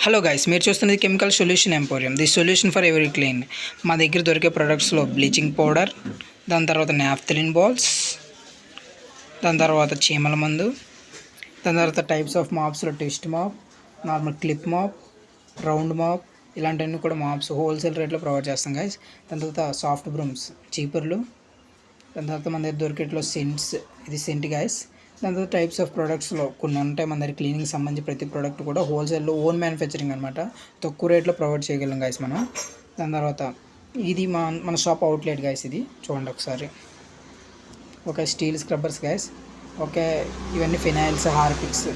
Hello guys, మీరు చూస్తున్నది chemical solution emporium, the solution for every clean. మా దగ్గర దొరికే ప్రొడక్ట్స్లో బ్లీచింగ్ పౌడర్, దాని తర్వాత నాఫ్థలిన్ బాల్స్, దాని తర్వాత చీమల మందు, దాని తర్వాత టైప్స్ ఆఫ్ మాప్స్లో twist mop, normal clip mop, round mop, ఇలాంటివన్నీ కూడా మాప్స్ హోల్సేల్ రేట్లో ప్రొవైడ్ చేస్తాం గైస్. దాని తర్వాత సాఫ్ట్ బ్రూమ్స్, చీపర్లు, దాని తర్వాత మన దగ్గర దొరికేట్లో సెంట్స్, ఇది సెంట్ గైస్. దాని తర్వాత టైప్స్ ఆఫ్ ప్రొడక్ట్స్లో కొన్ని ఉంటాయి మన దగ్గర క్లీనింగ్ సంబంధించి ప్రతి ప్రోడక్ట్ కూడా హోల్సేల్లో ఓన్ మ్యానుఫ్యాక్చరింగ్ అనమాట, తక్కువ రేట్లో ప్రొవైడ్ చేయగలం గైస్ మనం. దాని తర్వాత ఇది మన షాప్ అవుట్లెట్ గైస్, ఇది చూడండి ఒకసారి. Okay, steel scrubbers guys. Okay, ఇవన్నీ ఫినాయిల్స్, హార్పిక్స్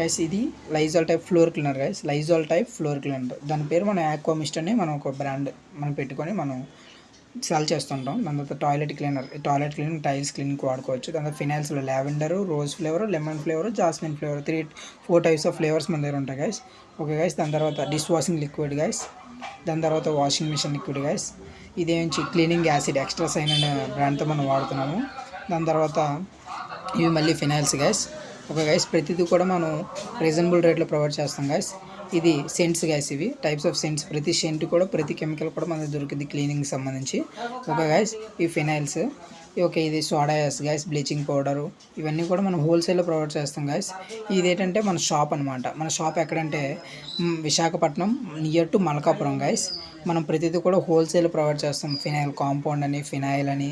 గైస్. ఇది Lysol type floor cleaner guys, Lysol type floor cleaner. దాని పేరు మనం ఆక్వామిస్ట్ అని మనం ఒక బ్రాండ్ మనం పెట్టుకొని మనం సెల్ చేస్తుంటాం. దాని తర్వాత toilet cleaner, toilet cleaner tiles క్లీనింగ్కి వాడుకోవచ్చు. దాని తర్వాత ఫినాయిల్స్లో lavender, rose flavour, lemon flavour, jasmine flavour, 4 types of flavours మన దగ్గర ఉంటాయి గైస్. Okay guys. దాని తర్వాత డిష్ వాషింగ్ లిక్విడ్ గైస్. దాని తర్వాత వాషింగ్ మిషన్ లిక్విడ్ గైస్. ఇదేంచి క్లీనింగ్ యాసిడ్ ఎక్స్ట్రా సైన్ అనే బ్రాండ్తో మనం వాడుతున్నాము. దాని తర్వాత ఇవి మళ్ళీ ఫినాయిల్స్ గైస్. ఓకే గైస్, ప్రతిదీ కూడా మనం రీజనబుల్ రేట్లో ప్రొవైడ్ చేస్తాం గైస్. ఇది సెంట్స్ గైస్, ఇవి టైప్స్ ఆఫ్ సెంట్స్. ప్రతి సెంట్ కూడా ప్రతి కెమికల్ కూడా మనకు దొరికింది క్లీనింగ్ సంబంధించి. ఓకే గైస్, ఈ ఫినాయిల్స్. ఓకే, ఇది soda as guys, bleaching powder, ఇవన్నీ కూడా మనం హోల్సేల్లో ప్రొవైడ్ చేస్తాం గైస్. ఇదేంటంటే మన షాప్ అనమాట. మన షాప్ ఎక్కడంటే Visakhapatnam near to Malkapuram guys. మనం ప్రతిదీ కూడా హోల్సేల్ ప్రొవైడ్ చేస్తాం. ఫినాయిల్ కాంపౌండ్ అని, ఫినాయిల్ అని,